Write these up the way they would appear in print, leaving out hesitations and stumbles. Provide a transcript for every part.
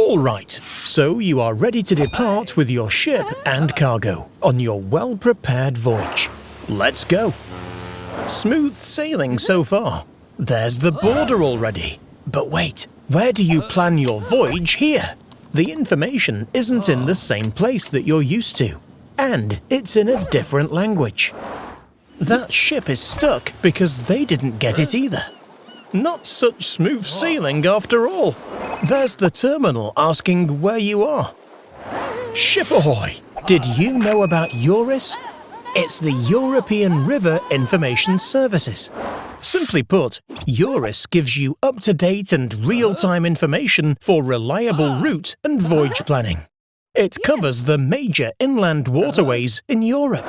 All right, so you are ready to depart with your ship and cargo on your well-prepared voyage. Let's go. Smooth sailing so far. There's the border already. But wait, where do you plan your voyage here? The information isn't in the same place that you're used to, and it's in a different language. That ship is stuck because they didn't get it either. Not such smooth sailing after all. There's the terminal asking where you are. Ship ahoy! Did you know about EuRIS? It's the European River Information Services. Simply put, EuRIS gives you up-to-date and real-time information for reliable route and voyage planning. It covers the major inland waterways in Europe.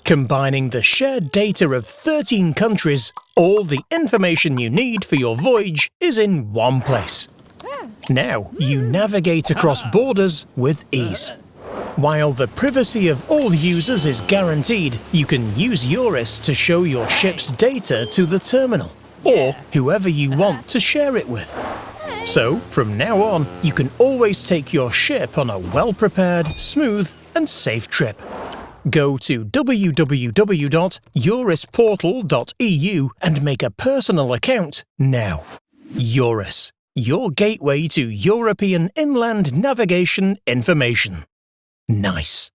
Combining the shared data of 13 countries, all the information you need for your voyage is in one place. Now you navigate across borders with ease. While the privacy of all users is guaranteed, you can use EuRIS to show your ship's data to the terminal, or whoever you want to share it with. So, from now on, you can always take your ship on a well-prepared, smooth and safe trip. Go to www.eurisportal.eu and make a personal account now. EuRIS, your gateway to European inland navigation information. Nice.